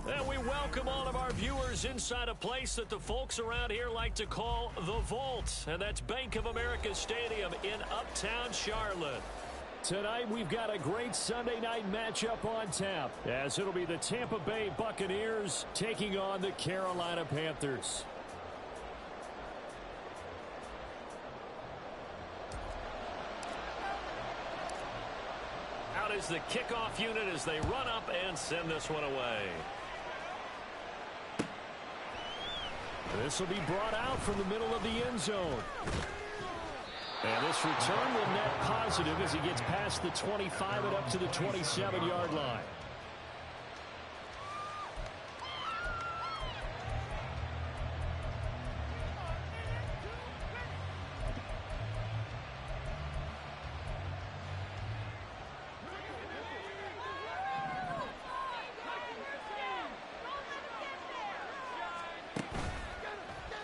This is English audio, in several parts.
And we welcome all of our viewers inside a place that the folks around here like to call the Vault. And that's Bank of America Stadium in Uptown Charlotte. Tonight we've got a great Sunday night matchup on tap, as it'll be the Tampa Bay Buccaneers taking on the Carolina Panthers. Out is the kickoff unit as they run up and send this one away. This will be brought out from the middle of the end zone. And this return will net positive as he gets past the 25 and up to the 27-yard line.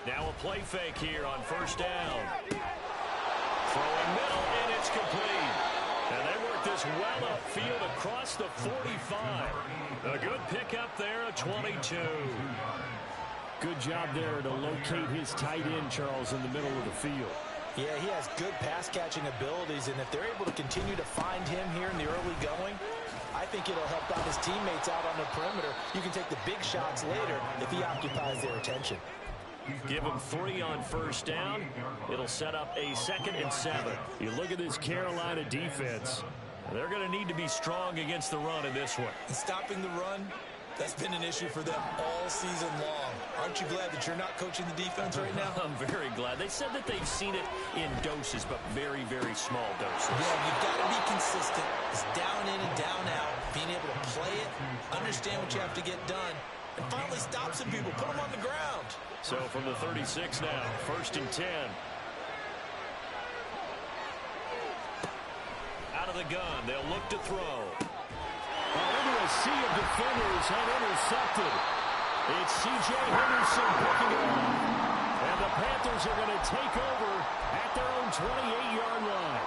Now a play fake here on first down. Throwing middle, and it's complete. And they work this well upfield across the 45. A good pickup there, a 22. Good job there to locate his tight end, Charles, in the middle of the field. Yeah, he has good pass-catching abilities, and if they're able to continue to find him here in the early going, I think it'll help out his teammates out on the perimeter. You can take the big shots later if he occupies their attention. Give him 3 on first down. It'll set up a 2nd and 7. You look at this Carolina defense. They're going to need to be strong against the run in this one. And stopping the run, that's been an issue for them all season long. Aren't you glad that you're not coaching the defense right now? I'm very glad. They said that they've seen it in doses, but very, very small doses. Yeah, you've got to be consistent. It's down in and down out. Being able to play it, understand what you have to get done, and finally stop some people, put them on the ground. So from the 36 now, 1st and 10. Out of the gun, they'll look to throw. Into a sea of defenders and intercepted. It's C.J. Henderson picking it up. And the Panthers are going to take over at their own 28-yard line.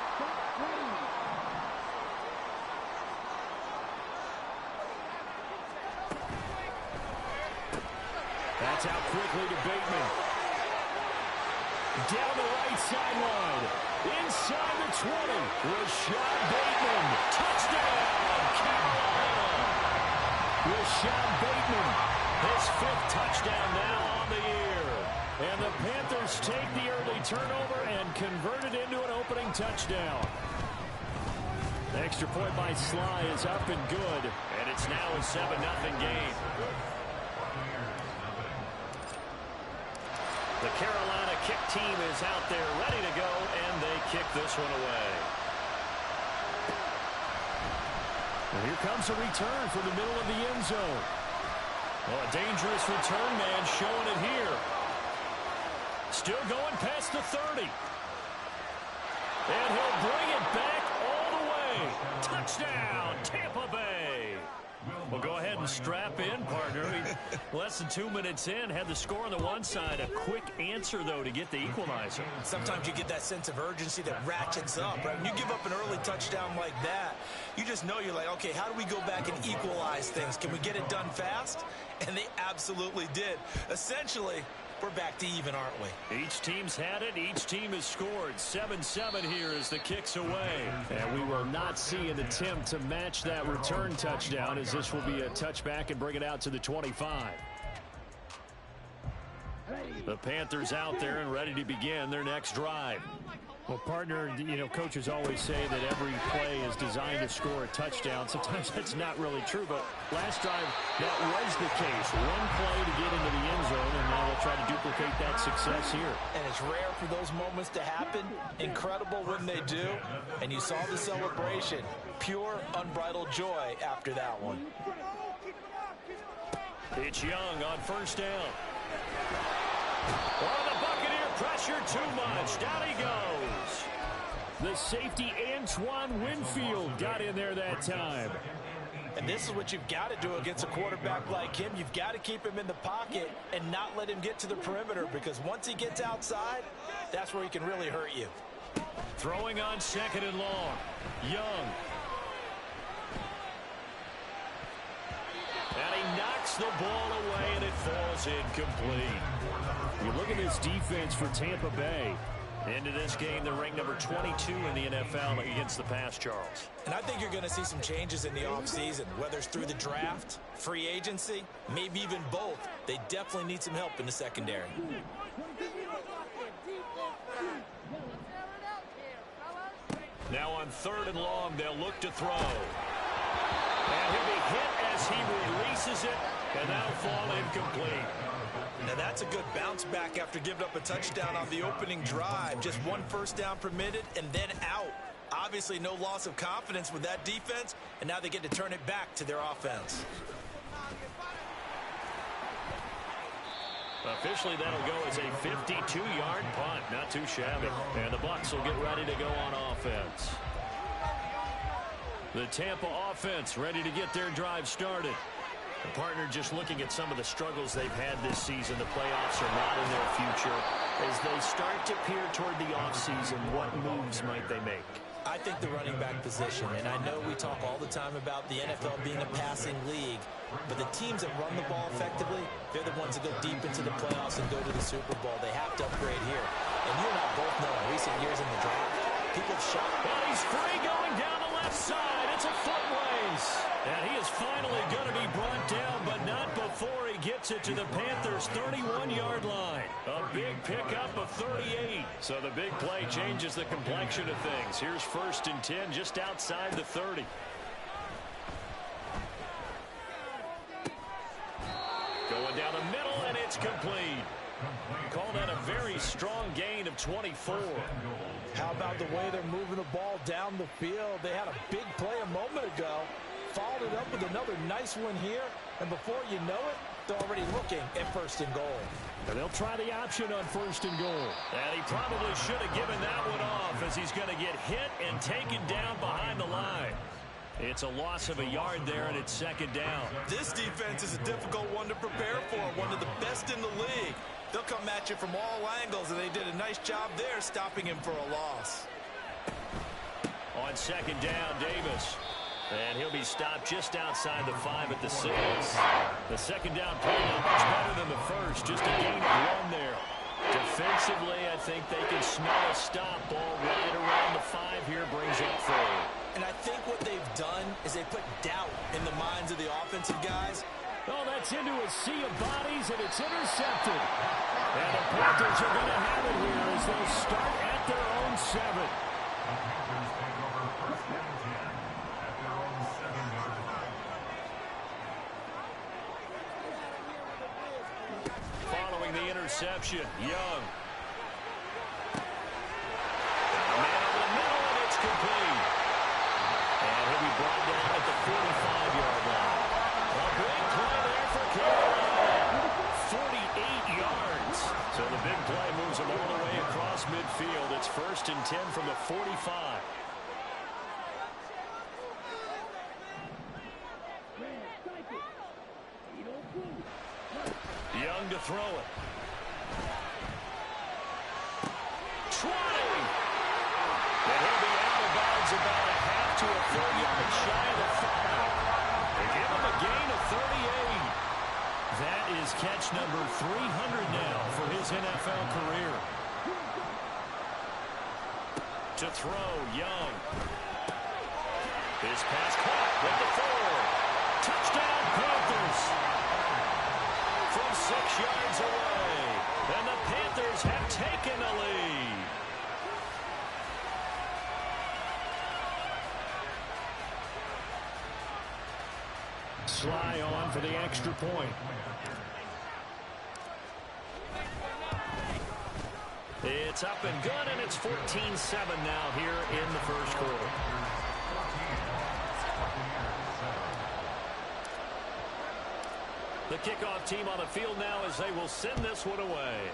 That's out quickly to Bateman. Down the right sideline. Inside the 20. Rashad Bateman. Touchdown, Carolina. Rashad Bateman. His 5th touchdown now on the year. And the Panthers take the early turnover and convert it into an opening touchdown. The extra point by Sly is up and good. And it's now a 7-0 game. The Carolina kick team is out there ready to go, and they kick this one away. And here comes a return from the middle of the end zone. Well, a dangerous return man showing it here. Still going past the 30. And he'll bring it back all the way. Touchdown, Tampa Bay. Well, go ahead and strap in, partner. Less than 2 minutes in, had the score on the one side. A quick answer, though, to get the equalizer. Sometimes you get that sense of urgency that ratchets up, right? When you give up an early touchdown like that, you just know you're like, okay, how do we go back and equalize things? Can we get it done fast? And they absolutely did. Essentially, we're back to even, aren't we? Each team's had it. Each team has scored. 7-7 here as the kick's away. And we will not see an attempt to match that return touchdown, as this will be a touchback and bring it out to the 25. The Panthers out there and ready to begin their next drive. Well, partner, you know, coaches always say that every play is designed to score a touchdown. Sometimes that's not really true, but last drive, that was the case. One play to get into the end zone, and now they'll try to duplicate that success here. And it's rare for those moments to happen. Incredible when they do. And you saw the celebration. Pure, unbridled joy after that one. It's Young on first down. Oh, the Buccaneer pressure too much. Down he goes. The safety Antoine Winfield got in there that time. And this is what you've got to do against a quarterback like him. You've got to keep him in the pocket and not let him get to the perimeter, because once he gets outside, that's where he can really hurt you. Throwing on 2nd and long. Young. And he knocks Knocks the ball away, and it falls incomplete. You look at this defense for Tampa Bay. Into this game, they're ranked number 22 in the NFL against the pass, Charles. And I think you're going to see some changes in the offseason, whether it's through the draft, free agency, maybe even both. They definitely need some help in the secondary. Now on 3rd and long, they'll look to throw. And he'll be hit as he releases it, and that'll fall incomplete. Now that's a good bounce back after giving up a touchdown on the opening drive. Just 1 first down permitted and then out. Obviously no loss of confidence with that defense, and now they get to turn it back to their offense. Officially, that'll go as a 52-yard punt. Not too shabby. And the Bucs will get ready to go on offense. The Tampa offense ready to get their drive started. The partner just looking at some of the struggles they've had this season. The playoffs are not in their future. As they start to peer toward the offseason, what moves might they make? I think the running back position, and I know we talk all the time about the NFL being a passing league, but the teams that run the ball effectively, they're the ones that go deep into the playoffs and go to the Super Bowl. They have to upgrade here. And you and I both know in recent years in the draft, people have shot. Well, he's free going down the left side. It's a foot race. And he is finally going to be brought down, but not before he gets it to the Panthers' 31-yard line. A big pickup of 38. So the big play changes the complexion of things. Here's 1st and 10 just outside the 30. Going down the middle, and it's complete. Call that a very strong gain of 24. How about the way they're moving the ball down the field? They had a big play a moment ago. Followed it up with another nice one here. And before you know it, they're already looking at 1st and goal. And they'll try the option on 1st and goal. And he probably should have given that one off as he's going to get hit and taken down behind the line. It's a loss of a yard there, and it's 2nd down. This defense is a difficult one to prepare for, one of the best in the league. They'll come at you from all angles, and they did a nice job there stopping him for a loss. On 2nd down, Davis. And he'll be stopped just outside the 5 at the 6. The 2nd down play not much better than the first, just a gain of 1 there. Defensively, I think they can smell a stop. Ball right around the 5 here, brings up 3rd. And I think what they've done is they put doubt in the minds of the offensive guys. Oh, that's into a sea of bodies, and it's intercepted. And the Panthers are going to have it here as they'll start at their own 7. Following the interception, Young. Man over the middle, and it's complete. And he'll be brought down at the 45-yard line. A big play there for Carolina. 48 yards. So the big play moves him all the way across midfield. It's 1st and 10 from the 45. Young to throw it. Trying. And he'll be out of bounds about a half to a 4-yard shy of the 5. They give him a gain of 38. That is catch number 300 now for his NFL career. To throw, Young. His pass caught with the 4. Touchdown, Panthers. From 6 yards away. And the Panthers have taken the lead. Sly on for the extra point. It's up and good, and it's 14-7 now here in the first quarter. The kickoff team on the field now as they will send this one away.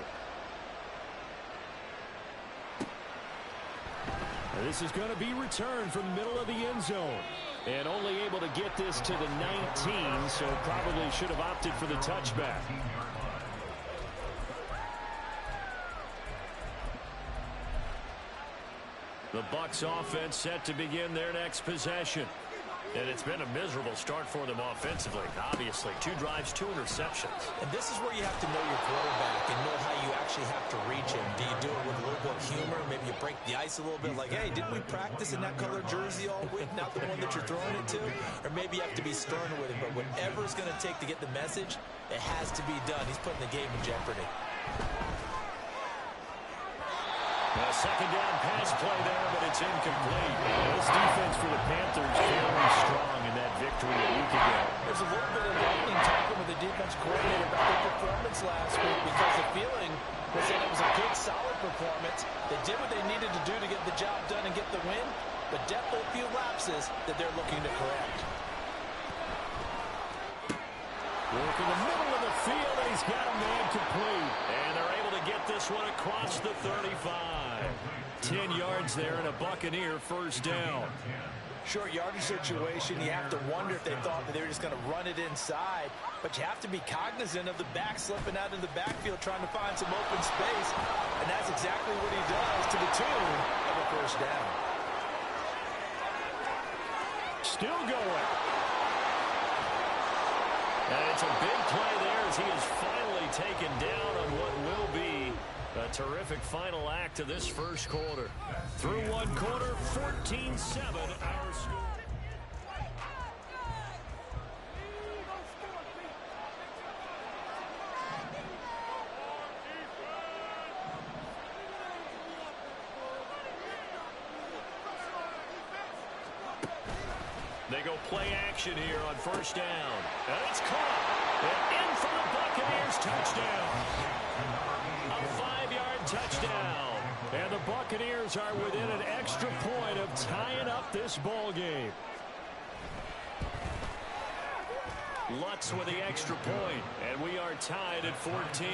And this is going to be returned from the middle of the end zone. And only able to get this to the 19, so probably should have opted for the touchback. The Bucs offense set to begin their next possession. And it's been a miserable start for them offensively, obviously. 2 drives, 2 interceptions. And this is where you have to know your quarterback and know how you actually have to reach him. Do you do it with a little bit of humor? Maybe you break the ice a little bit like, hey, didn't we practice in that color jersey all week, not the one that you're throwing it to? Or maybe you have to be stern with him. But whatever it's going to take to get the message, it has to be done. He's putting the game in jeopardy. A second down pass play there, but it's incomplete. This defense for the Panthers very strong in that victory a week ago. There's a little bit of lightning talking with the defense coordinator about their performance last week because the feeling was that it was a good, solid performance. They did what they needed to do to get the job done and get the win, but definitely a few lapses that they're looking to correct. Work in the middle of the field, and he's got a man complete. And they're able to get this one across the 35. 10 yards there and a Buccaneer first down. Short yardage situation, you have to wonder if they thought that they were just going to run it inside. But you have to be cognizant of the back slipping out in the backfield trying to find some open space. And that's exactly what he does to the tune of a first down. Still going. And it's a big play there as he is finally taken down on what will be a terrific final act of this first quarter. Through one quarter, 14-7 our score. They go play action here on first down. And it's caught. And in for the Buccaneers touchdown. A 5-yard touchdown. And the Buccaneers are within an extra point of tying up this ball game. Lutz with the extra point, and we are tied at 14.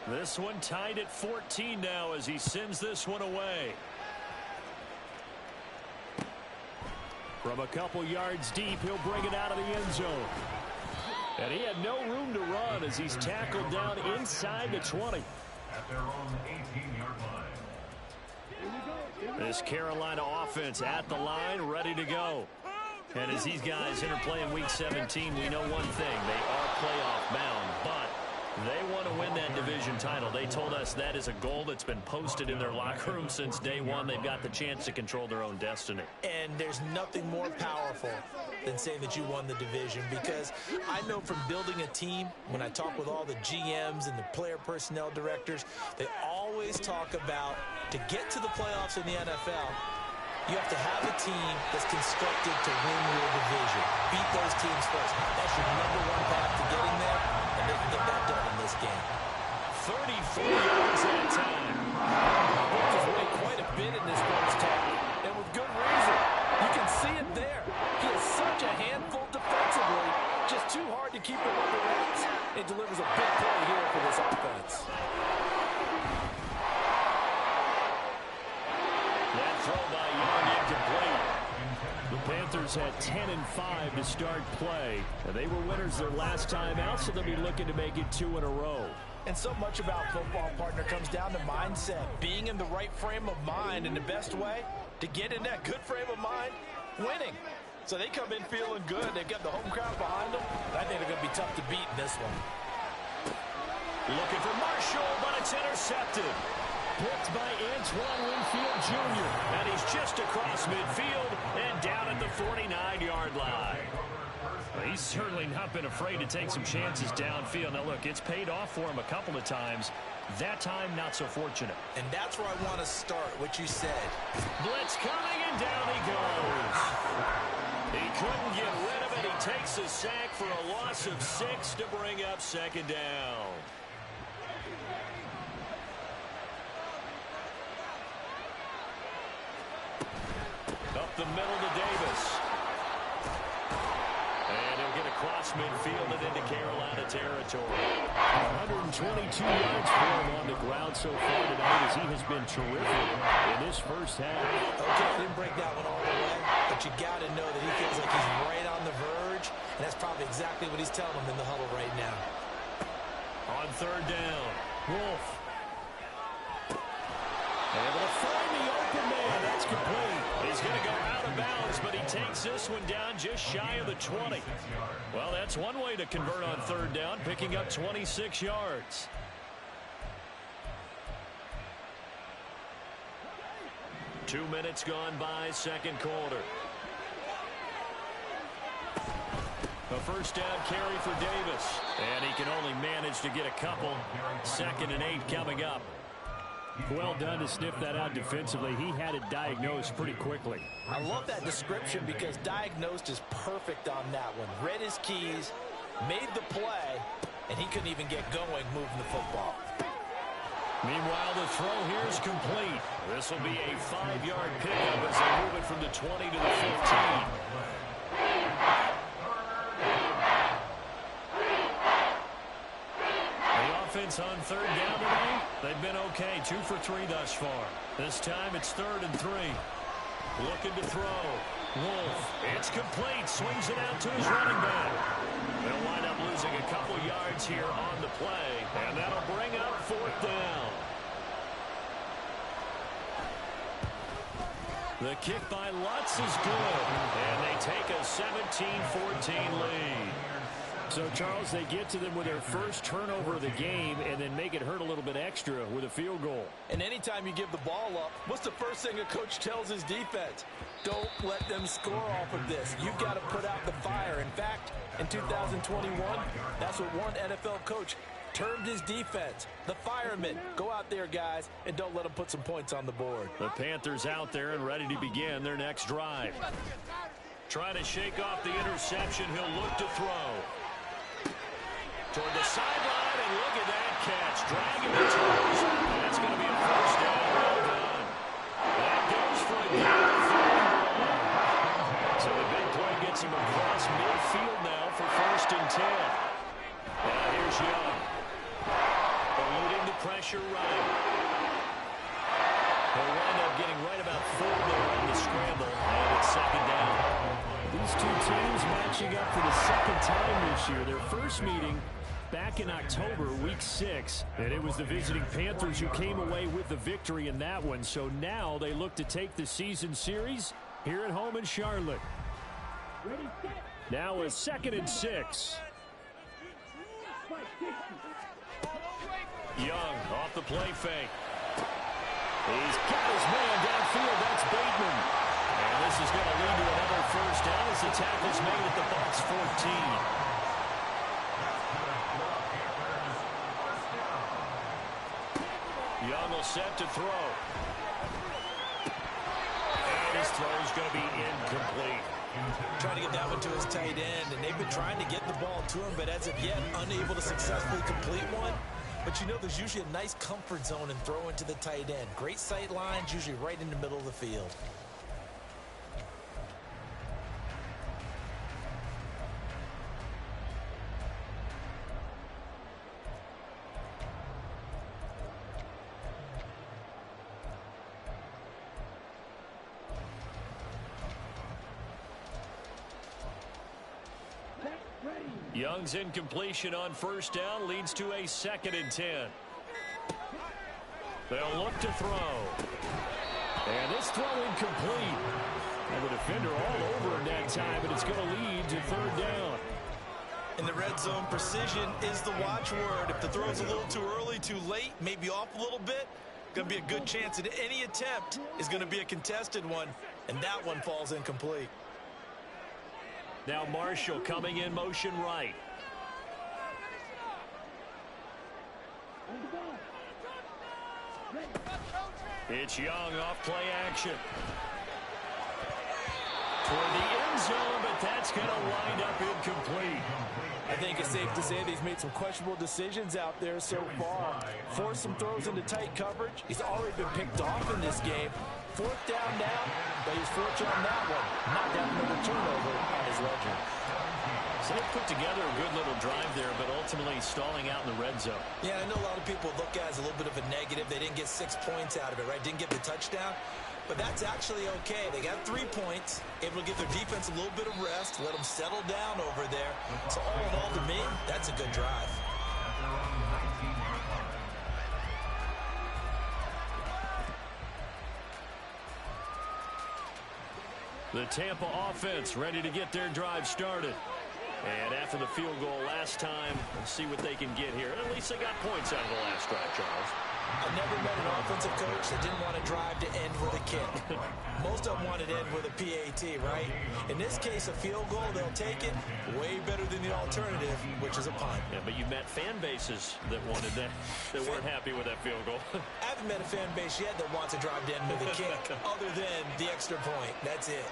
This one tied at 14 now as he sends this one away. From a couple yards deep, he'll bring it out of the end zone. And he had no room to run as he's tackled down inside the 20. At their own 18-yard line. This Carolina offense at the line, ready to go. And as these guys interplay in Week 17, we know one thing. They are playoff bound, but they want to win that division title. They told us that is a goal that's been posted in their locker room since day one. They've got the chance to control their own destiny. And there's nothing more powerful than saying that you won the division, because I know from building a team, when I talk with all the GMs and the player personnel directors, they always talk about to get to the playoffs in the NFL, you have to have a team that's constructed to win your division. Beat those teams first. That's your #1 path to getting there, and they can get that done in this game. 34 yards at a time. Just weighed quite a bit in this first half, and with good reason. You can see it there. He is such a handful defensively, just too hard to keep him under wraps. It delivers a big play here for this offense. That throw by Young incomplete. The Panthers had 10-5 to start play. And they were winners their last time out, so they'll be looking to make it 2 in a row. And so much about football, partner, comes down to mindset. Being in the right frame of mind, and the best way to get in that good frame of mind, winning. So they come in feeling good. They've got the home crowd behind them. I think they're going to be tough to beat in this one. Looking for Marshall, but it's intercepted. Picked by Antoine Winfield Jr. And he's just across midfield and down at the 49-yard line. Well, he's certainly not been afraid to take some chances downfield. Now, look, it's paid off for him a couple of times. That time, not so fortunate. And that's where I want to start, what you said. Blitz coming, and down he goes. He couldn't get rid of it. He takes a sack for a loss of 6 to bring up second down. Up the middle to Davis. And he'll get across midfield and into Carolina territory. 122 yards for him on the ground so far tonight as he has been terrific in this first half. Okay, didn't break that one all the way, but you got to know that he feels like he's right on the verge, and that's probably exactly what he's telling them in the huddle right now. On third down, Wolf. Able to find the open man. That's complete. He's going to go out of bounds, but he takes this one down just shy of the 20. Well, that's one way to convert on third down, picking up 26 yards. Two minutes gone by, second quarter. A first down carry for Davis. And he can only manage to get a couple. 2nd and 8 coming up. Well done to sniff that out defensively. He had it diagnosed pretty quickly. I love that description because diagnosed is perfect on that one. Read his keys, made the play, and he couldn't even get going moving the football. Meanwhile, the throw here is complete. This will be a 5-yard pickup as they move it from the 20 to the 15. Offense on third down today. They've been okay. 2 for 3 thus far. This time it's 3rd and 3. Looking to throw. Wolf. It's complete. Swings it out to his running back. They'll wind up losing a couple yards here on the play. And that'll bring up 4th down. The kick by Lutz is good. And they take a 17-14 lead. So, Charles, they get to them with their first turnover of the game and then make it hurt a little bit extra with a field goal. And anytime you give the ball up, what's the first thing a coach tells his defense? Don't let them score off of this. You've got to put out the fire. In fact, in 2021, that's what one NFL coach termed his defense. The firemen. Go out there, guys, and don't let them put some points on the board. The Panthers out there and ready to begin their next drive. Trying to shake off the interception. He'll look to throw. Toward the sideline, and look at that catch. Dragging the toes. And it's going to be a first down. Well done. That goes for a gain of 31. So the big play gets him across midfield now for 1st and 10. Now here's Young. Eluding the pressure right. He'll wind up getting right about 4 there on the scramble. And it's 2nd down. These two teams matching up for the 2nd time this year. Their first meeting back in October, week 6, and it was the visiting Panthers who came away with the victory in that one. So now they look to take the season series here at home in Charlotte. Now a 2nd and 6. Young off the play fake. He's got his man downfield. That's Bateman. And this is going to lead to another first down as the tackle's made at the Bucs 14. Young will set to throw. And his throw's going to be incomplete. Trying to get that one to his tight end, and they've been trying to get the ball to him, but as of yet, unable to successfully complete one. But you know there's usually a nice comfort zone in throwing to the tight end. Great sight lines, usually right in the middle of the field. Young's incompletion on first down leads to a 2nd and 10. They'll look to throw. And this throw incomplete. And the defender all over him that time, but it's going to lead to 3rd down. In the red zone, precision is the watchword. If the throw's a little too early, too late, maybe off a little bit, going to be a good chance that any attempt is going to be a contested one, and that one falls incomplete. Now Marshall coming in motion right. It's Young off play action. Toward the end zone, but that's going to wind up incomplete. I think it's safe to say that he's made some questionable decisions out there so far. Forced some throws into tight coverage. He's already been picked off in this game. 4th down now, but he's fortunate on that one. Not that another turnover on his ledger. So they put together a good little drive there, but ultimately stalling out in the red zone. Yeah, I know a lot of people look at it as a little bit of a negative. They didn't get 6 points out of it, right? Didn't get the touchdown. But that's actually okay. They got 3 points, able to give their defense a little bit of rest, let them settle down over there. So all in all, to me, that's a good drive. The Tampa offense ready to get their drive started. And after the field goal last time, let's see what they can get here. At least they got points out of the last drive, Charles. I never met an offensive coach that didn't want to drive to end with a kick. Most of them wanted to end with a PAT, right? In this case, a field goal, they'll take it way better than the alternative, which is a punt. Yeah, but you've met fan bases that wanted that, that weren't happy with that field goal. I haven't met a fan base yet that wants to drive to end with a kick, other than the extra point. That's it.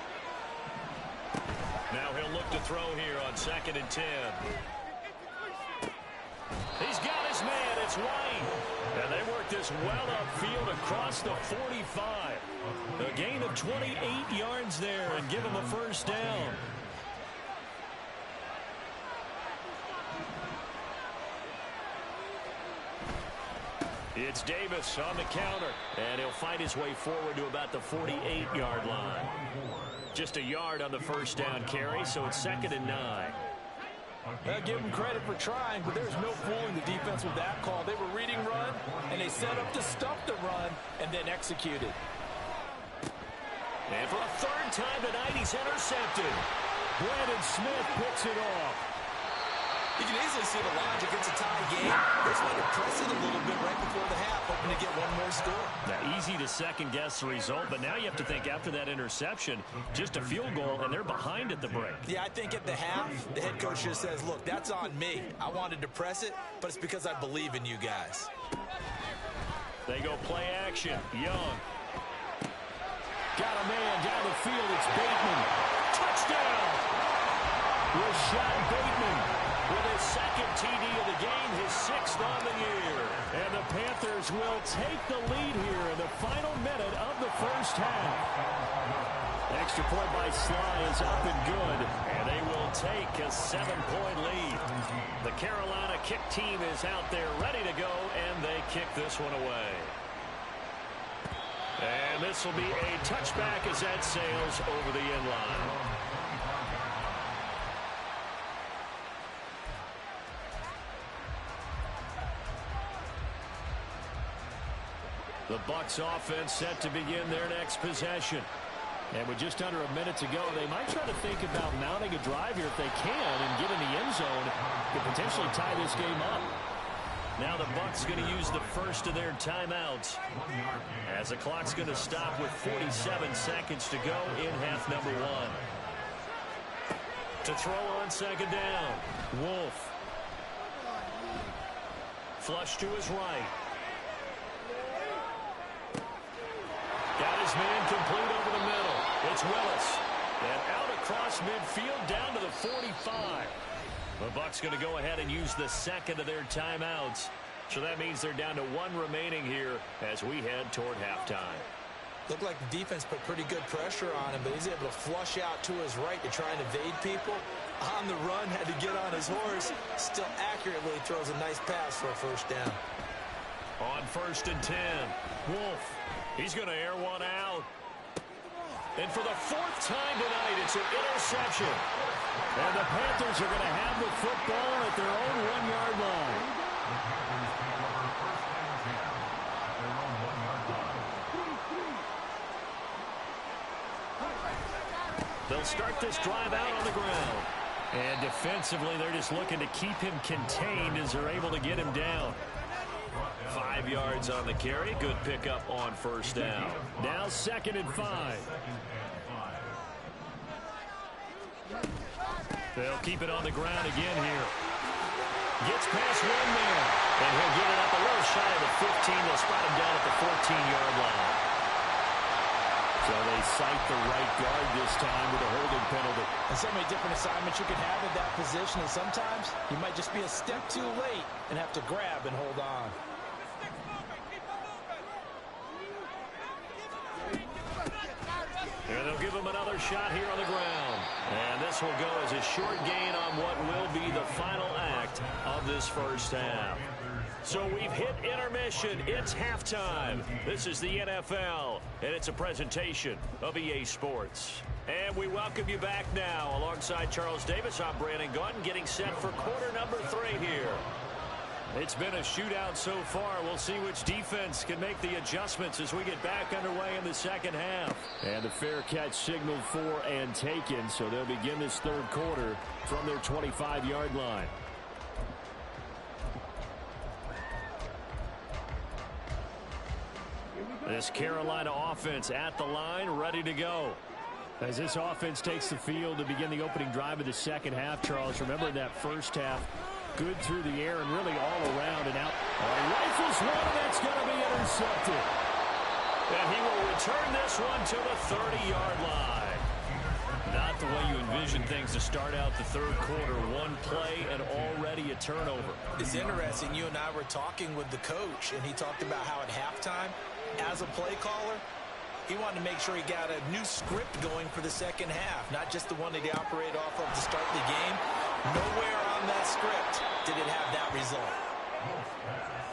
Now he'll look to throw here on 2nd and 10. He's got his man. It's White. And they work this well upfield across the 45. A gain of 28 yards there and give him a first down. It's Davis on the counter. And he'll fight his way forward to about the 48-yard line. Just a yard on the first down carry, so it's 2nd and 9. I'll give them credit for trying, but there's no fooling the defense with that call. They were reading run, and they set up to stop the run, and then executed. And for a third time tonight, he's intercepted. Brandon Smith picks it off. You can easily see the logic. It's a tie game. They just want to press it a little bit right before the half, hoping to get one more score. Now, easy to second-guess the result, but now you have to think after that interception, just a field goal, and they're behind at the break. Yeah, I think at the half, the head coach just says, look, that's on me. I wanted to press it, but it's because I believe in you guys. They go play action. Young. Got a man down the field. It's Bateman. Touchdown! Rashad Bateman with his second TD of the game, his 6th on the year. And the Panthers will take the lead here in the final minute of the first half. Extra point by Sly is up and good, and they will take a 7-point lead. The Carolina kick team is out there ready to go, and they kick this one away. And this will be a touchback as that sails over the end line. The Bucs offense set to begin their next possession. And with just under a minute to go, they might try to think about mounting a drive here if they can and get in the end zone to potentially tie this game up. Now the Bucs going to use the first of their timeouts as the clock's going to stop with 47 seconds to go in half number 1. To throw on 2nd down, Wolf. Flush to his right. Got his man complete over the middle. It's Willis. And out across midfield down to the 45. The Bucs going to go ahead and use the second of their timeouts. So that means they're down to 1 remaining here as we head toward halftime. Looked like the defense put pretty good pressure on him, but he's able to flush out to his right to try and evade people. On the run, had to get on his horse. Still accurately throws a nice pass for a first down. On 1st and 10, Wolf. He's going to air one out. And for the 4th time tonight, it's an interception. And the Panthers are going to have the football at their own 1-yard line. They'll start this drive out on the ground. And defensively, they're just looking to keep him contained as they're able to get him down. 5 yards on the carry. Good pickup on first down. Now 2nd and 5. They'll keep it on the ground again here. Gets past one man. And he'll get it up a little shy of the 15. They'll spot him down at the 14-yard line. So they cite the right guard this time with a holding penalty. And so many different assignments you can have at that position, and sometimes you might just be a step too late and have to grab and hold on. And they'll give him another shot here on the ground. And this will go as a short gain on what will be the final act of this first half. So we've hit intermission. It's halftime. This is the NFL, and it's a presentation of EA Sports. And we welcome you back now. Alongside Charles Davis, I'm Brandon Gaudin, getting set for quarter number 3 here. It's been a shootout so far. We'll see which defense can make the adjustments as we get back underway in the second half. And the fair catch signaled for and taken, so they'll begin this third quarter from their 25-yard line. This Carolina offense at the line, ready to go. As this offense takes the field to begin the opening drive of the second half, Charles, remember in that first half, good through the air and really all around and out. Rifles one, that's going to be intercepted. And he will return this one to the 30-yard line. Not the way you envision things to start out the third quarter. One play and already a turnover. It's interesting. You and I were talking with the coach, and he talked about how at halftime, as a play caller, he wanted to make sure he got a new script going for the second half, not just the one that he operated off of to start the game. Nowhere on that script did it have that result.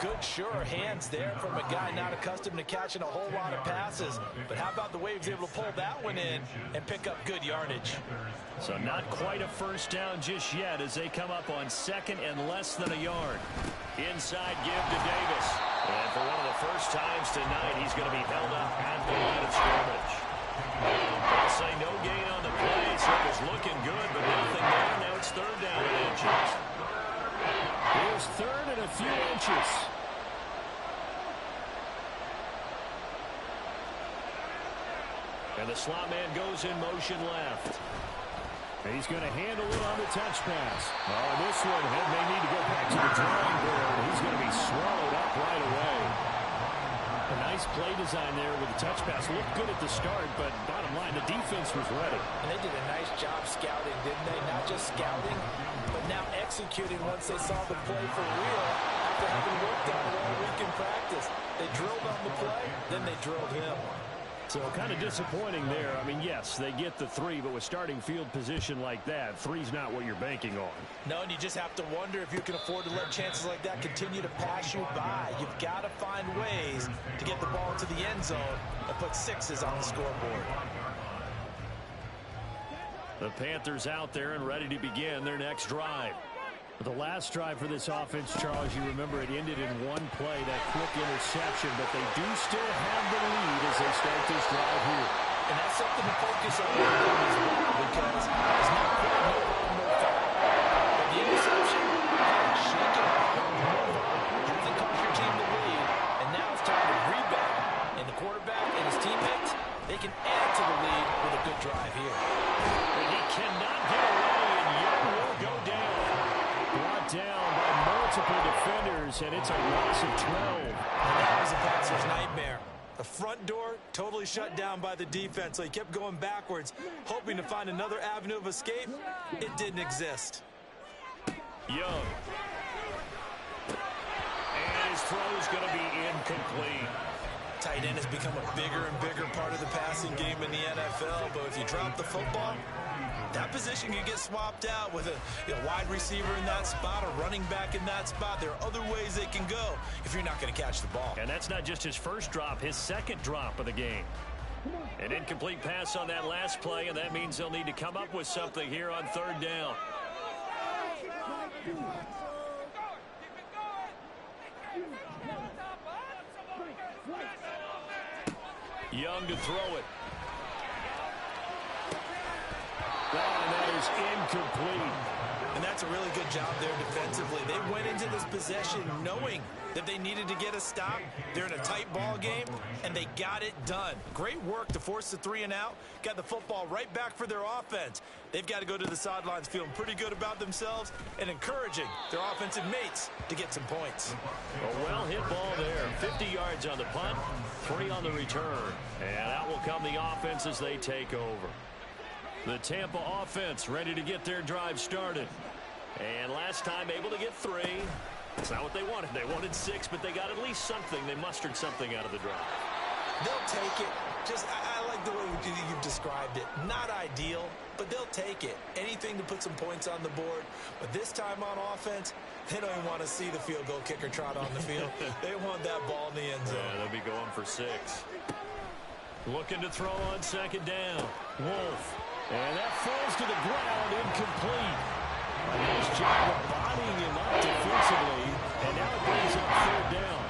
Good, sure hands there from a guy not accustomed to catching a whole lot of passes. But how about the way he was able to pull that one in and pick up good yardage? So not quite a first down just yet as they come up on second and less than a yard. Inside give to Davis. And for one of the first times tonight, he's going to be held up at the line of scrimmage. I'll say no gain on the play, so it was looking good, but nothing there. Now it's third down and inches. Here's third and a few inches. And the slot man goes in motion left. He's going to handle it on the touch pass. Oh, this one may need to go back to the drawing board. He's going to be swallowed up right away. A nice play design there with the touch pass. Looked good at the start, but bottom line, the defense was ready. And they did a nice job scouting, didn't they? Not just scouting, but now executing once they saw the play for real after having worked on it all week in practice. They drilled on the play, then they drilled him. So kind of disappointing there. I mean, yes, they get the 3, but with starting field position like that, 3's not what you're banking on. No, and you just have to wonder if you can afford to let chances like that continue to pass you by. You've got to find ways to get the ball into the end zone and put 6s on the scoreboard. The Panthers out there and ready to begin their next drive. The last drive for this offense, Charles, you remember it ended in one play, that quick interception, but they do still have the lead as they start this drive here. And that's something to focus on as well, because it's not quite no harm, no foul. But the interception, shake it up, doesn't cost your team the lead, and now it's time to rebound. And the quarterback and his teammates, they can add to the lead with a good drive here. And he cannot get away, and Young will go down. Brought down by multiple defenders, and it's a loss of 12. And that was a Panthers' nightmare. The front door totally shut down by the defense, so he kept going backwards, hoping to find another avenue of escape. It didn't exist. Young. And his throw is going to be incomplete. Tight end has become a bigger and bigger part of the passing game in the NFL, but if you drop the football, that position can get swapped out with a wide receiver in that spot, a running back in that spot. There are other ways they can go if you're not going to catch the ball. And that's not just his first drop, his second drop of the game. An incomplete pass on that last play, and that means they'll need to come up with something here on third down. Young to throw it. And that is incomplete. And that's a really good job there defensively. They went into this possession knowing that they needed to get a stop. They're in a tight ball game, and they got it done. Great work to force the 3 and out. Got the football right back for their offense. They've got to go to the sidelines feeling pretty good about themselves and encouraging their offensive mates to get some points. A well-hit ball there. 50 yards on the punt, 3 on the return. And out will come the offense as they take over. The Tampa offense ready to get their drive started. And last time able to get 3. It's not what they wanted. They wanted 6, but they got at least something. They mustered something out of the drive. They'll take it. Just, I like the way you've described it. Not ideal, but they'll take it. Anything to put some points on the board. But this time on offense, they don't even want to see the field goal kicker trot on the field. They want that ball in the end zone. Yeah, they'll be going for 6. Looking to throw on second down. Wolf. And that falls to the ground, incomplete. A nice job of bodying him up defensively. And now it brings up third down.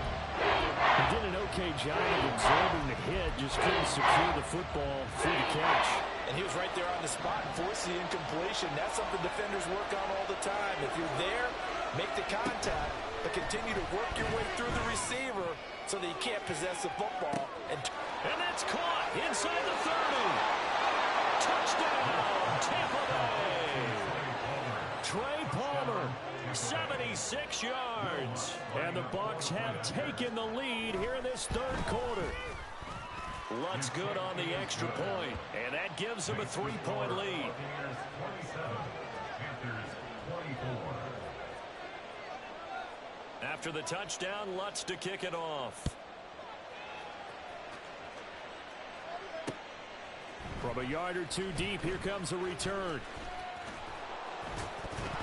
He did an okay job of absorbing the hit, just couldn't secure the football through the catch. And he was right there on the spot and forced the incompletion. That's something defenders work on all the time. If you're there, make the contact, but continue to work your way through the receiver so that you can't possess the football. And that's caught inside the 30. Touchdown, Tampa Bay. Trey Palmer, 76 yards. And the Bucs have taken the lead here in this third quarter. Lutz good on the extra point, and that gives them a 3-point lead. After the touchdown, Lutz to kick it off. From a yard or two deep, here comes a return.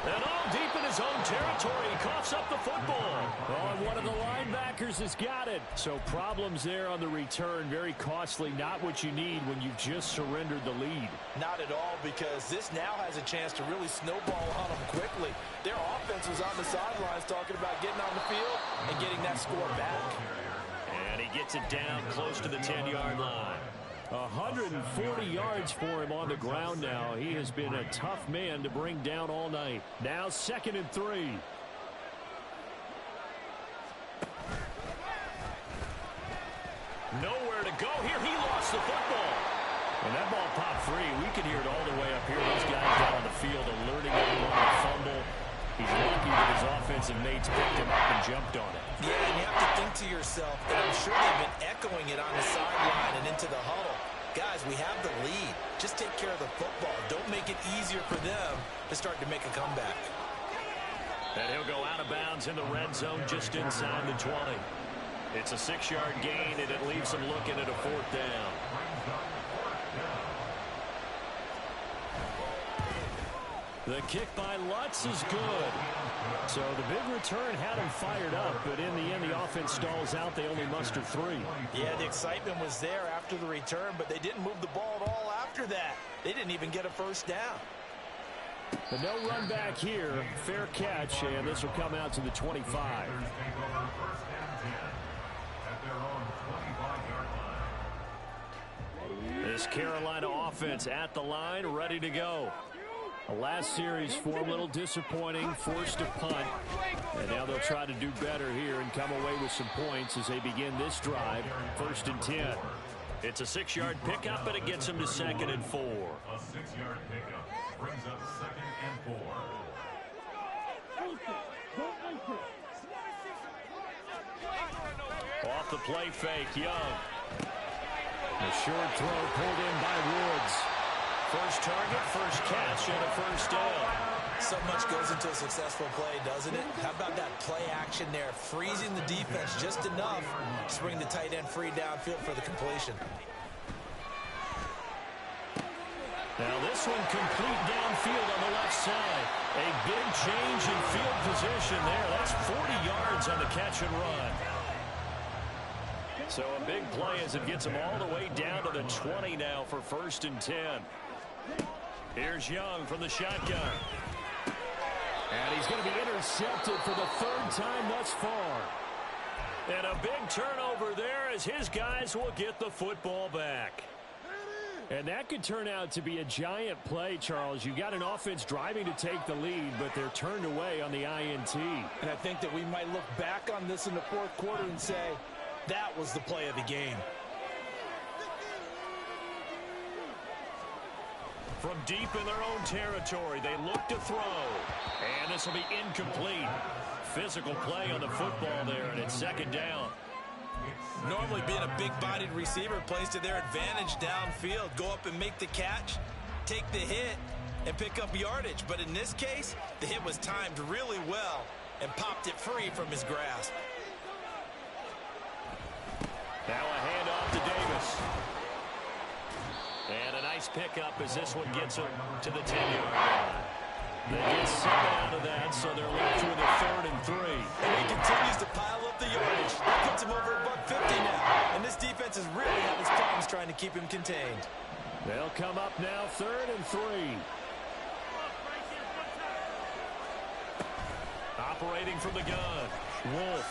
And all deep in his own territory, he coughs up the football. Oh, and one of the linebackers has got it. So problems there on the return, very costly, not what you need when you've just surrendered the lead. not at all, because this now has a chance to really snowball on them quickly. Their offense was on the sidelines talking about getting on the field and getting that score back. And he gets it down close to the 10-yard line. 140 yards for him on the ground now. He has been a tough man to bring down all night. Now 2nd and 3. Nowhere to go here. He lost the football. And that ball popped free. We can hear it all the way up here. Those guys down on the field alerting everyone to fumble. He's lucky that his offensive mates picked him up and jumped on it. Yeah, and you have to think to yourself, and I'm sure they've been echoing it on the sideline and into the huddle. Guys, we have the lead. Just take care of the football. Don't make it easier for them to start to make a comeback. And he'll go out of bounds in the red zone just inside the 20. It's a 6-yard gain, and it leaves them looking at a 4th down. The kick by Lutz is good. So the big return had him fired up, but in the end, the offense stalls out. They only muster 3. Yeah, the excitement was there after the return, but they didn't move the ball at all after that. They didn't even get a first down. But no run back here. Fair catch, and this will come out to the 25. This Carolina offense at the line, ready to go. The last series for a little disappointing, forced a punt. And now they'll try to do better here and come away with some points as they begin this drive. 1st and 10. It's a 6-yard pickup, and it gets them to 2nd and 4. A 6-yard pickup brings up 2nd and 4. Off the play fake, Young. A short throw pulled in by Woods. First target, first catch, and a first down. So much goes into a successful play, doesn't it? How about that play action there? Freezing the defense just enough to bring the tight end free downfield for the completion. Now this one complete downfield on the left side. A big change in field position there. That's 40 yards on the catch and run. So a big play as it gets them all the way down to the 20 now for 1st and 10. Here's Young from the shotgun. And he's going to be intercepted for the 3rd time thus far. And a big turnover there as his guys will get the football back. And that could turn out to be a giant play, Charles. You got an offense driving to take the lead, but they're turned away on the INT. And I think that we might look back on this in the 4th quarter and say, that was the play of the game. From deep in their own territory, they look to throw. And this will be incomplete. Physical play on the football there, and it's 2nd down. Normally being a big-bodied receiver plays to their advantage downfield. Go up and make the catch, take the hit, and pick up yardage. But in this case, the hit was timed really well and popped it free from his grasp. Now a handoff to Davis. And a nice pickup as this one gets him to the 10-yard line. They get 7 out of that, so they're left with a 3rd and 3. And he continues to pile up the yardage. That puts him over $150 now. And this defense has really had its problems trying to keep him contained. They'll come up now 3rd and 3. Operating from the gun. Wolf.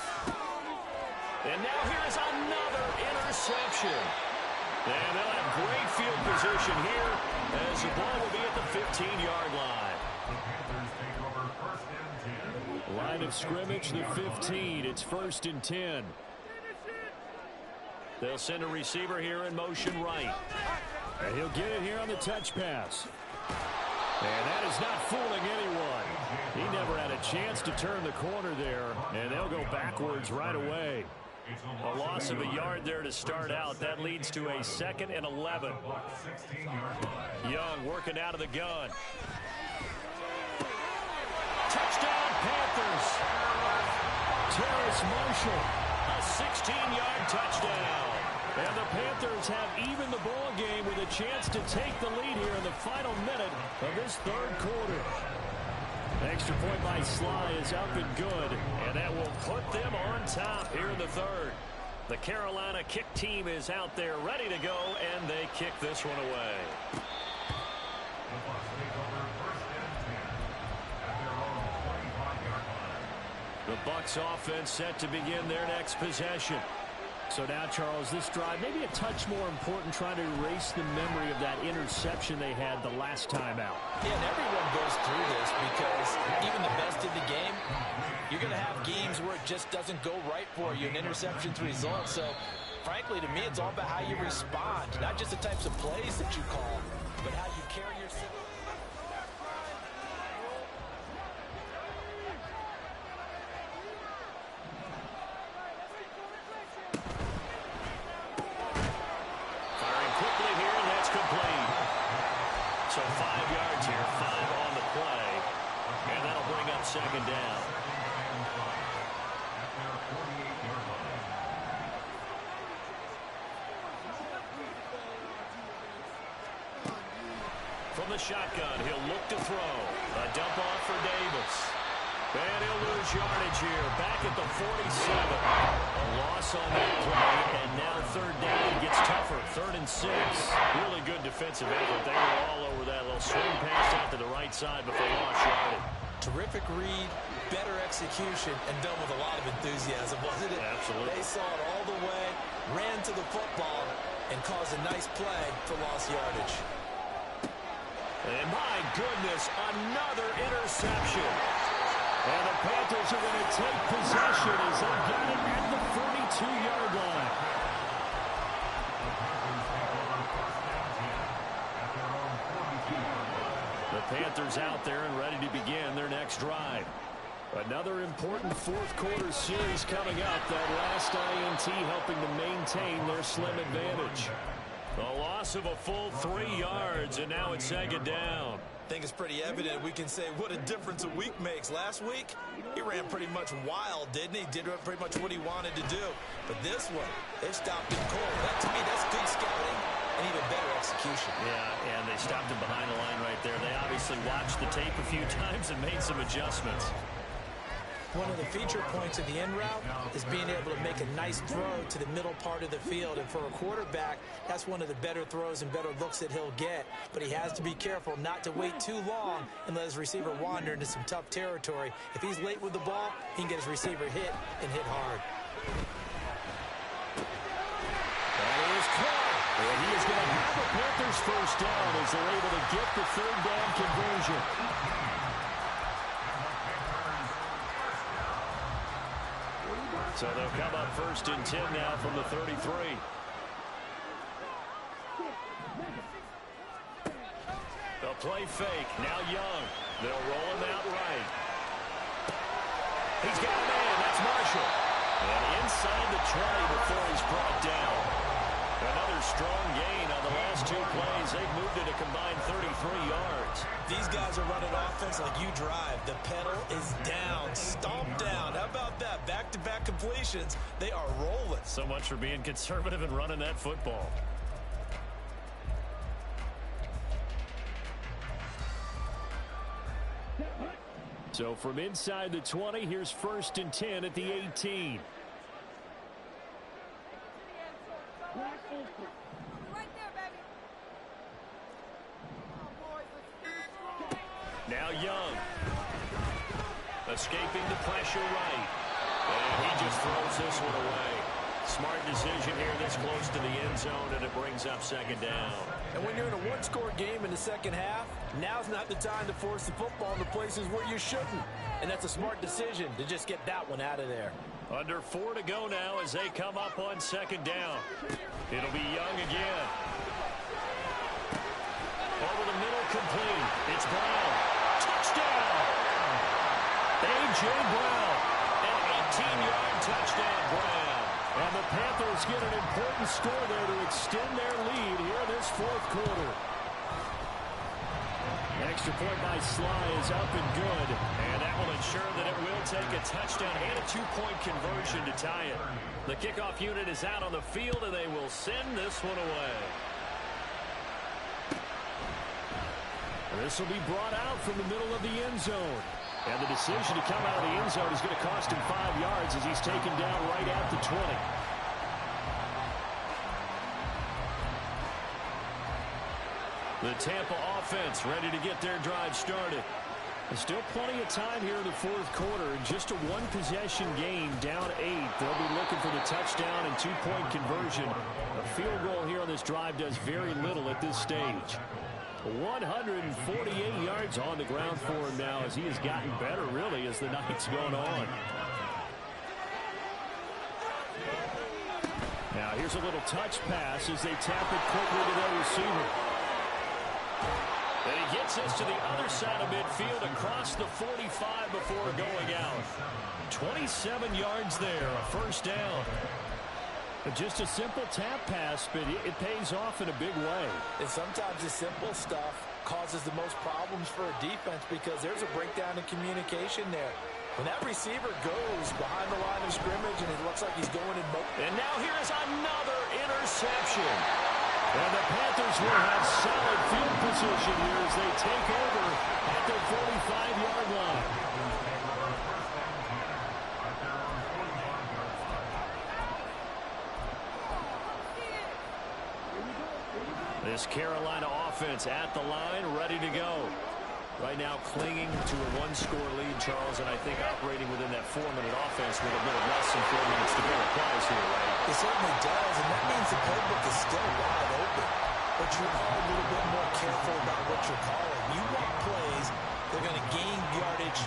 And now here is another interception. And they'll have great field position here as the ball will be at the 15-yard line. Line of scrimmage, the 15. It's 1st and 10. They'll send a receiver here in motion right. And he'll get it here on the touch pass. And that is not fooling anyone. He never had a chance to turn the corner there, and they'll go backwards right away. A loss of a yard there to start out. That leads to a 2nd and 11. Young working out of the gun. Touchdown, Panthers. Terrace Marshall, a 16-yard touchdown. And the Panthers have even the ball game with a chance to take the lead here in the final minute of this 3rd quarter. Extra point by Sly is up and good, and that will put them on top here in the 3rd. The Carolina kick team is out there ready to go, and they kick this one away. The Bucs offense set to begin their next possession. So now, Charles, this drive maybe a touch more important, trying to erase the memory of that interception they had the last time out. Yeah, and everyone goes through this because even the best in the game, you're going to have games where it just doesn't go right for you, and interceptions result. So, frankly, to me, it's all about how you respond, not just the types of plays that you call, but how you carry yourself. So 5 yards here, 5 on the play, and that'll bring up 2nd down. From the shotgun, he'll look to throw. A dump off for Davis. And he'll lose yardage here, back at the 47. A loss on that play, and now 3rd down gets tougher. 3rd and 6. Really good defensive effort. They were all over that little swing pass out to the right side, but they lost yardage. Terrific read, better execution, and done with a lot of enthusiasm, wasn't it? Absolutely. They saw it all the way, ran to the football, and caused a nice play for lost yardage. And my goodness, another interception. And the Panthers are going to take possession as they get it at the 42-yard line. The Panthers out there and ready to begin their next drive. Another important 4th quarter series coming up. That last INT helping to maintain their slim advantage. A loss of a full 3 yards, and now it's 2nd down. I think it's pretty evident we can say what a difference a week makes. Last week, he ran pretty much wild, didn't he? Did pretty much what he wanted to do. But this one, they stopped him cold. That, to me, that's good scouting and even better execution. Yeah, and they stopped him behind the line right there. They obviously watched the tape a few times and made some adjustments. One of the feature points of the end route is being able to make a nice throw to the middle part of the field. And for a quarterback, that's one of the better throws and better looks that he'll get. But he has to be careful not to wait too long and let his receiver wander into some tough territory. If he's late with the ball, he can get his receiver hit and hit hard. That is caught. And he is going to have the Panthers 1st down as they're able to get the 3rd down conversion. So they'll come up 1st and 10 now from the 33. They'll play fake. Now Young. They'll roll him out right. He's got a man. That's Marshall. And inside the 20 before he's brought down. Another strong gain on the last 2 plays. They've moved it a combined 33 yards. These guys are running offense like you drive. The pedal is down, stomped down. How about that? Back-to-back completions. They are rolling. So much for being conservative and running that football. So from inside the 20, here's 1st and 10 at the 18. Now Young. Escaping the pressure right. And he just throws this one away. Smart decision here this close to the end zone, and it brings up second down. And when you're in a one-score game in the second half, now's not the time to force the football in the places where you shouldn't. And that's a smart decision to just get that one out of there. Under 4 to go now as they come up on second down. It'll be Young again. Over the middle, complete. It's Brown. Touchdown! A.J. Brown. An 18-yard touchdown, Brown. And the Panthers get an important score there to extend their lead here this fourth quarter. Extra point by Sly is up and good. And that will ensure that it will take a touchdown and a two-point conversion to tie it. The kickoff unit is out on the field, and they will send this one away. This will be brought out from the middle of the end zone. And the decision to come out of the end zone is going to cost him 5 yards as he's taken down right at the 20. The Tampa offense ready to get their drive started. There's still plenty of time here in the fourth quarter. Just a one-possession game, down 8. They'll be looking for the touchdown and two-point conversion. A field goal here on this drive does very little at this stage. 148 yards on the ground for him now as he has gotten better, really, as the night's gone on. Now here's a little touch pass as they tap it quickly to their receiver. And he gets this to the other side of midfield across the 45 before going out. 27 yards there, a first down. Just a simple tap pass, but it pays off in a big way. And sometimes the simple stuff causes the most problems for a defense because there's a breakdown in communication there. When that receiver goes behind the line of scrimmage and it looks like he's going in motion. And now here is another interception. And the Panthers will have solid field position here as they take over at their 45-yard line. This Carolina offense at the line, ready to go. Right now clinging to a one-score lead, Charles, and I think operating within that 4-minute offense with a little less than 4 minutes to go applies here, right? It certainly does, and that means the playbook is still wide open. But you are a little bit more careful about what you're calling. You want plays that are going to gain yardage,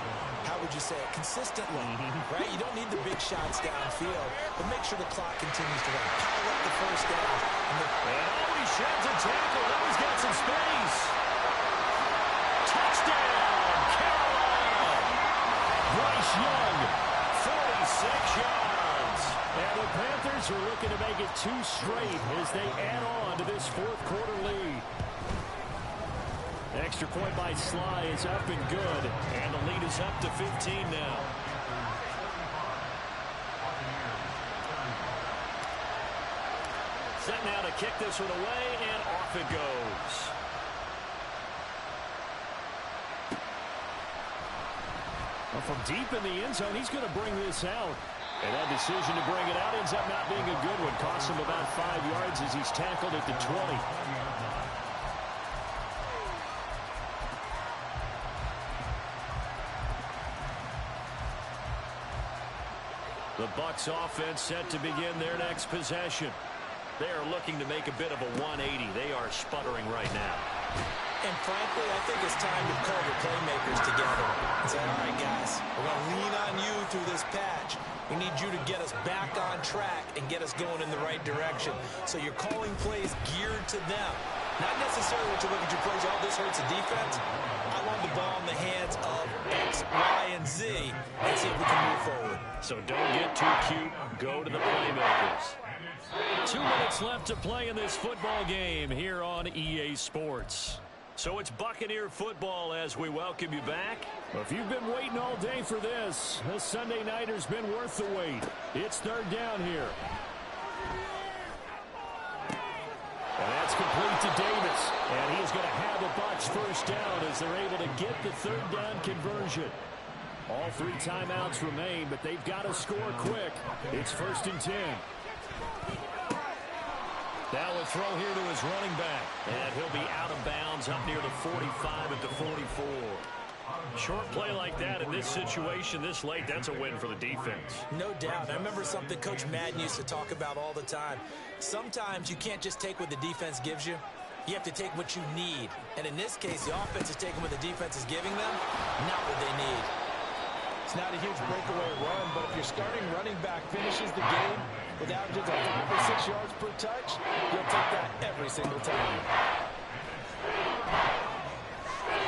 how would you say it, consistently, right? You don't need the big shots downfield, but make sure the clock continues to run. Pile up the first down. And he sheds a tackle. Now he's got some space. Touchdown, Carolina. Bryce Young, 46 yards. And the Panthers are looking to make it 2 straight as they add on to this fourth quarter lead. Extra point by Sly is up and good. And the lead is up to 15 now. Set now to kick this one away, and off it goes. Well, from deep in the end zone, he's going to bring this out. And that decision to bring it out ends up not being a good one. Costs him about 5 yards as he's tackled at the 20. The Bucs offense set to begin their next possession. They are looking to make a bit of a 180. They are sputtering right now. And frankly, I think it's time to call the playmakers together and say, all right, guys, we're going to lean on you through this patch. We need you to get us back on track and get us going in the right direction. So you're calling plays geared to them. Not necessarily to look at your plays, oh, this hurts the defense. I want the ball in the hands of X, Y, and Z and see if we can move forward. So don't get too cute. Go to the playmakers. 2 minutes left to play in this football game here on EA Sports. So it's Buccaneer football as we welcome you back. Well, if you've been waiting all day for this Sunday nighter's been worth the wait. It's third down here. And that's complete to Davis. And he's going to have the Bucs first down as they're able to get the third down conversion. All 3 timeouts remain, but they've got to score quick. It's 1st and 10. Now a throw here to his running back. And he'll be out of bounds up near the 45 at the 44. Short play like that in this situation this late, that's a win for the defense. No doubt. I remember something Coach Madden used to talk about all the time. Sometimes you can't just take what the defense gives you. You have to take what you need. And in this case, the offense is taking what the defense is giving them, not what they need. It's not a huge breakaway run, but if your starting running back finishes the game with averages of 5 or 6 yards per touch, you'll take that every single time.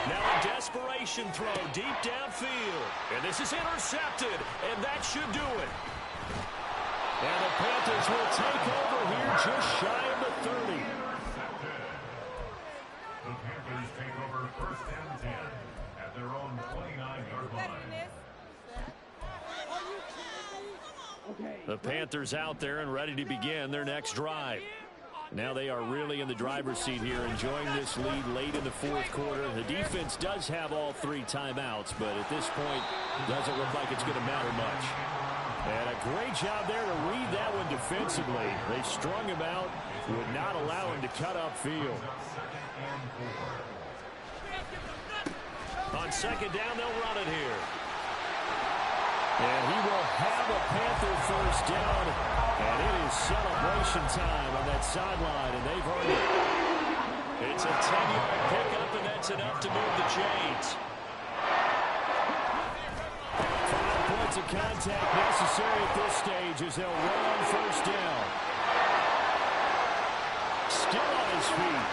Now a desperation throw deep downfield. And this is intercepted, and that should do it. And the Panthers will take over here just shy of the 30. The Panthers take over first and 10 at their own 29-yard line. The Panthers out there and ready to begin their next drive. Now they are really in the driver's seat here, enjoying this lead late in the fourth quarter. The defense does have all 3 timeouts, but at this point, doesn't look like it's going to matter much. And a great job there to read that one defensively. They strung him out, would not allow him to cut upfield. On second down, they'll run it here. And he will have a Panther first down. And it is celebration time on that sideline, and they've earned it. It's a 10-yard pickup, and that's enough to move the chains. 5 points of contact necessary at this stage as they'll run on first down. Still on his feet.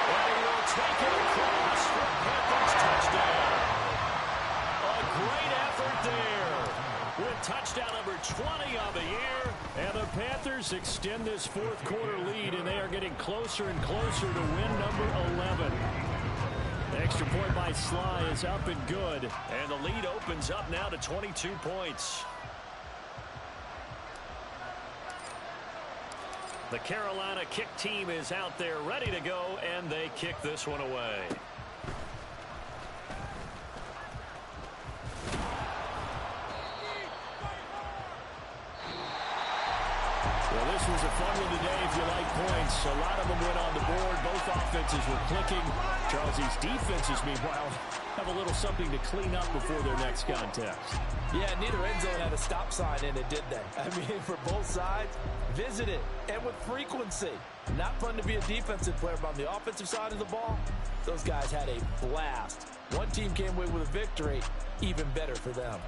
And he will take it across for a Panthers touchdown. A great effort there. With touchdown number 20 on the year. And the Panthers extend this fourth quarter lead, and they are getting closer and closer to win number 11. The extra point by Sly is up and good. And the lead opens up now to 22 points. The Carolina kick team is out there ready to go, and they kick this one away. Well, this was a fun one today if you like points. A lot of them went on the board. Both offenses were clicking. Charles, these defenses, meanwhile, have a little something to clean up before their next contest. Yeah, neither end zone had a stop sign in it, did they? I mean, for both sides, visit it, and with frequency. Not fun to be a defensive player, but on the offensive side of the ball, those guys had a blast. One team came away with a victory, even better for them.